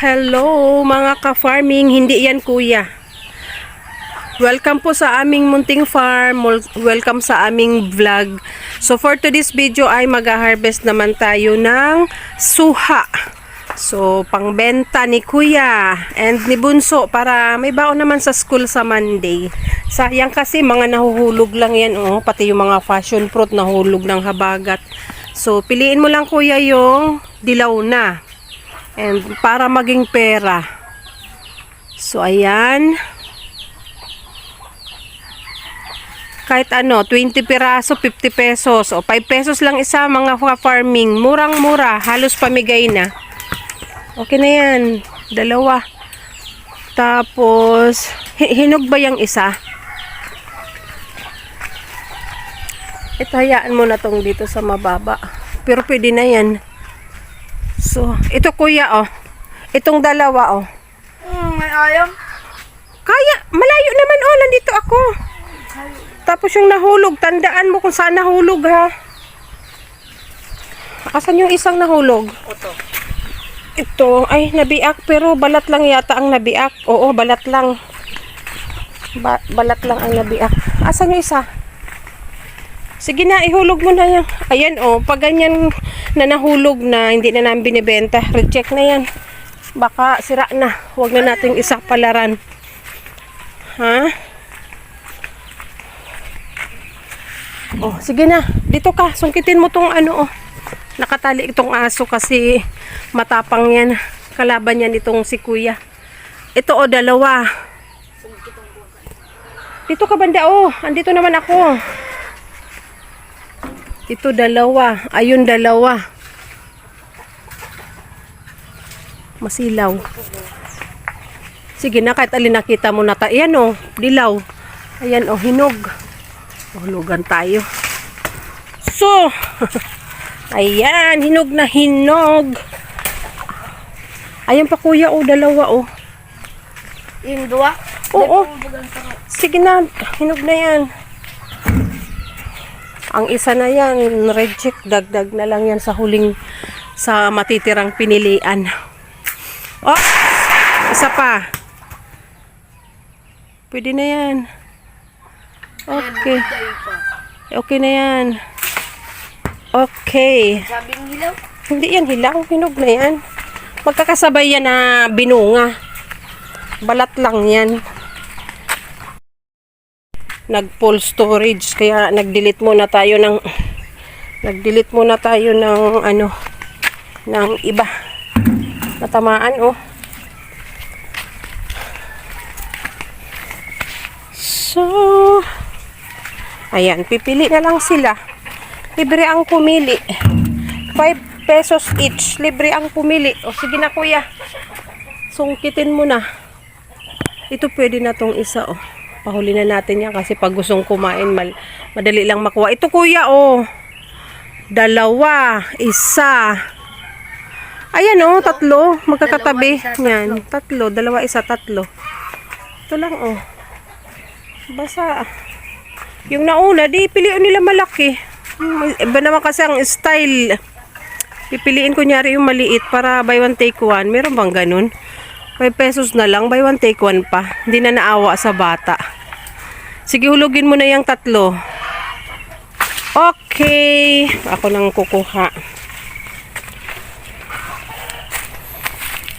Hello mga ka-farming, hindi yan kuya. Welcome po sa aming munting farm, welcome sa aming vlog. So for today's video ay mag-harvest naman tayo ng suha. So pangbenta ni kuya and ni bunso para may baon naman sa school sa Monday. Sayang kasi mga nahuhulog lang yan, oh, pati yung mga passion fruit nahulog ng habagat. So piliin mo lang kuya yung dilaw na. And para maging pera. So ayan. Kahit ano, 20 piraso, 50 pesos. O 5 pesos lang isa mga farming. Murang-mura. Halos pamigay na. Okay na yan. Dalawa. Tapos, hinog ba yung isa? Ito, hayaan mo na tong dito sa mababa. Pero pwede na yan. So, ito kuya, oh. Itong dalawa, oh. May ayam. Kaya, malayo naman, oh. Nandito ako. Tapos yung nahulog, tandaan mo kung saan nahulog, ha. Asan yung isang nahulog? Ito, ay, nabiak, pero balat lang yata ang nabiak. Oo, balat lang. Balat lang ang nabiak. Asan yung isa? Sige na, ihulog mo na yan. Ayan, oh, pag ganyan na nahulog na, hindi na namin binibenta, reject na yan. Baka sira na. Huwag na nating isa palaran. Ha? Oh, sige na. Dito ka, sungkitin mo tong ano, oh. Nakatali itong aso kasi matapang yan. Kalaban yan itong si kuya. Ito, oh, dalawa. Dito ka banda, oh. Andito naman ako. Ito dalawa. Ayun dalawa. Masilaw. Sige na, kahit alin nakita mo na tayo. Ayan o, dilaw. Ayan o, hinog. Hulugan tayo. So, ayan, hinog na hinog. Ayan pa kuya o, dalawa o. Yung dua? Oo. Sige na, hinog na yan. Ang isa na yan, reject, dagdag na lang yan sa huling, sa matitirang pinilian. Oh, isa pa. Pwede na yan. Okay. Okay na yan. Okay. Sabing hilaw? Hindi yan hilaw, hinog na yan. Magkakasabay yan na binunga. Balat lang yan. Nag-full storage kaya nag-delete muna tayo ng ano ng iba. Natamaan oh. So ayan, pipili na lang sila. Libre ang pumili. 5 pesos each. Libre ang pumili. O sige na kuya. Sungkitin mo na. Ito pwede na tong isa oh. Pahuli na natin yan kasi pag gustong kumain, madali lang makuha. Ito kuya, oh. Dalawa, isa. Ayan, oh, tatlo. Magkakatabi. Yan, tatlo. Dalawa, isa, tatlo. Ito lang, oh. Basa. Yung nauna, di piliin nila malaki. Iba naman kasi ang style. Pipiliin ko nyari yung maliit para buy one take one. Meron bang ganun? 5 pesos na lang, buy one take one pa. Hindi na naawa sa bata. Sige, hulugin mo na yung tatlo. Okay. Ako nang kukuha.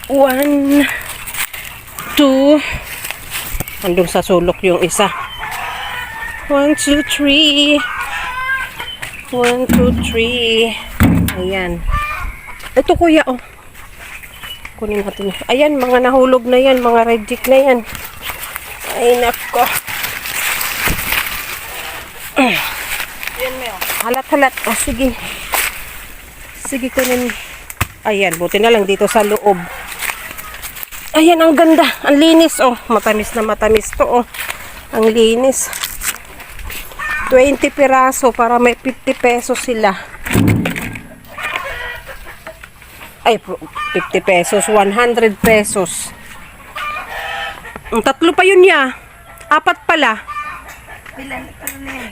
1, 2. Andun sa sulok yung isa. 1, 2, 3. 1, 2, 3. Ayan. Ito kuya, oh. Kunin natin. Ayan, mga nahulog na yan. Mga reject na yan. Ay, nako. Yan mo. Halat-halat. Oh, sige. Sige, kunin. Ayan, buti na lang dito sa loob. Ayan, ang ganda. Ang linis, oh. Matamis na matamis to, oh. Ang linis. 20 piraso para may 50 pesos sila. Ay, 50 pesos, 100 pesos. Tatlo pa yun niya. 4 pala.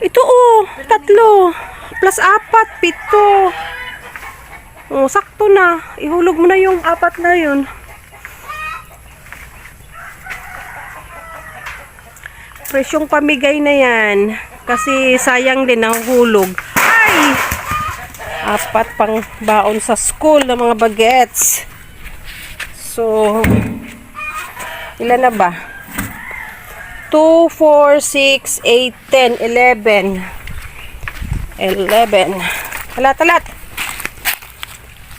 Ito oh, 3. Plus 4, 7. Oh, sakto na. Ihulog mo na yung 4 na yun. Presyong pamigay na yan. Kasi sayang din ang hulog. Ay! 4 pang baon sa school ng mga bagets. So, ilan na ba? 2, 4, 6, 8, 10, 11. 11. Talat.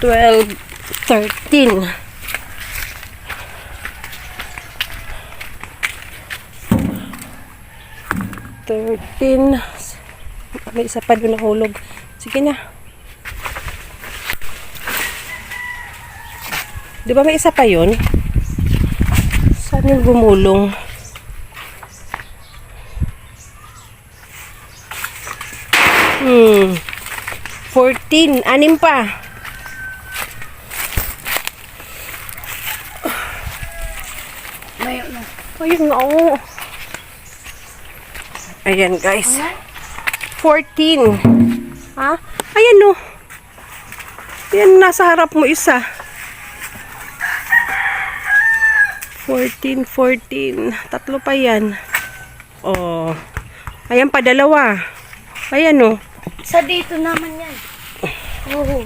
12, 13. 13. May isa pa doon nahulog. Sige na. Di ba may isa pa yun? Saan yung gumulong? Hmm. 14. 6 pa. Mayo na. Ayun nga, oo. Ayan, guys. 14. Ha? Ayan, no. Yan, nasa harap mo isa. 14. Tatlo pa yan. Oh. Ayan pa, dalawa. Ayan, no. Sa dito naman yan.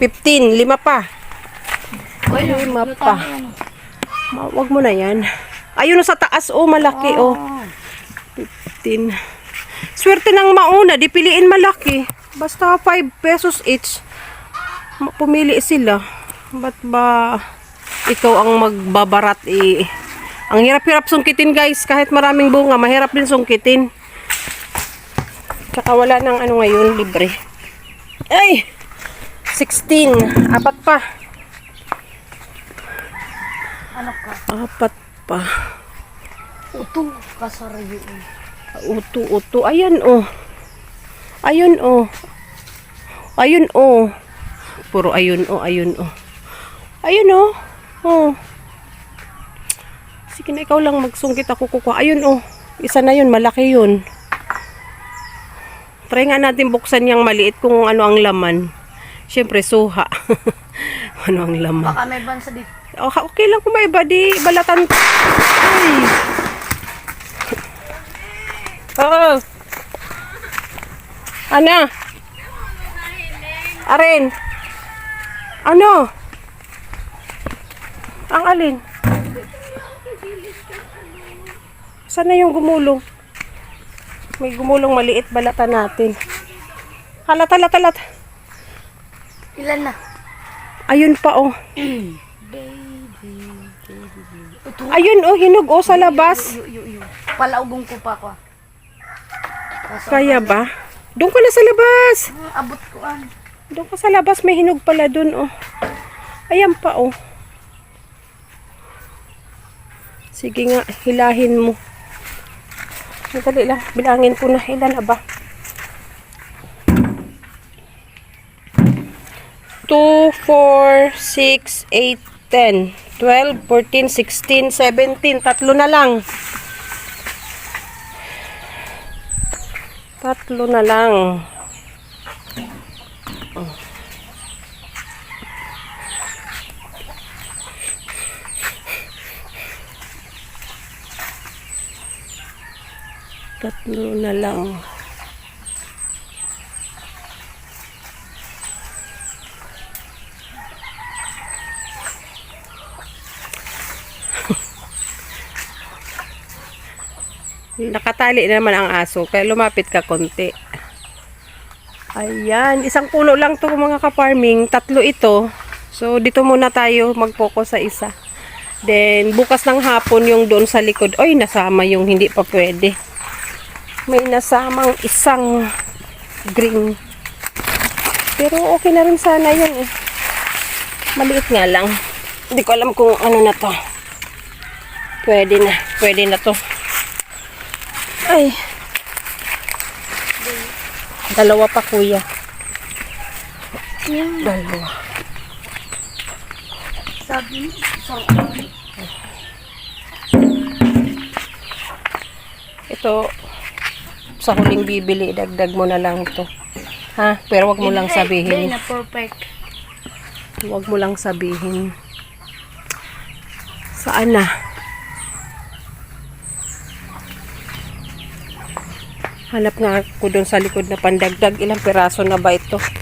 15. 5 pa. Uy, 5 pa. Wag mo na yan. Ayun, no, sa taas, oh, malaki, oh. 15. Swerte ng mauna, di piliin malaki. Basta 5 pesos each. Pumili sila. Ba't ba ikaw ang magbabarat eh? Ang hirap-hirap sungkitin, guys. Kahit maraming bunga, mahirap din sungkitin. Tsaka wala nang ano ngayon, libre. Ay! 16. 4 pa. Ano ka? 4 pa. Uto. Kasara yun. Uto. Ayan, oh. Ayun, oh. Ayun, oh. Puro ayun, oh. Ayun, oh. Ayun, oh. Oh. Sige na, ikaw lang magsungkit, ako kukuha. Ayun, oh. Isa na yun, malaki yun. Try nga natin buksan yung maliit kung ano ang laman. Siyempre, suha. Ano ang laman? Baka may bansa dito. Okay lang kung may iba, di balatan. Ay. Oh. Ana? Aren? Ano? Ang alin? Saan na yung gumulong? May gumulong maliit, balatan natin. Halat. Ilan na? Ayun pa, oh. Ayun, oh, hinog, oh, sa labas. Palaugong ko pa ko. Kaya ba? Doon ka na sa labas. Abot ko an. Doon ka sa labas, may hinog pala doon, oh. Ayan pa, oh. Sige nga, hilahin mo. Madali lang, bilangin ko na. Ilan na ba? 2, 4, 6, 8, 10, 12, 14, 16, 17. Tatlo na lang. Tatlo na lang. Oh. Tatlo na lang. Nakatali naman ang aso, kaya lumapit ka konti. Ayan, isang puno lang to mga ka-farming, 3 ito. So dito muna tayo mag-focus sa isa. Then bukas ng hapon yung doon sa likod. Oy, nasama yung hindi pa pwede. May nasamang isang green. Pero okay na rin sana yun eh. Maliit nga lang. Hindi ko alam kung ano na to. Pwede na to. Ay. 2 pa, kuya. Yung 2. sabi mo. Ito, sa huling bibili, dagdag mo na lang ito. Ha? Pero wag mo lang sabihin. Na perfect. Wag mo lang sabihin. Saan na? Hanap nga ako doon sa likod na pandagdag. Ilang piraso na ba ito?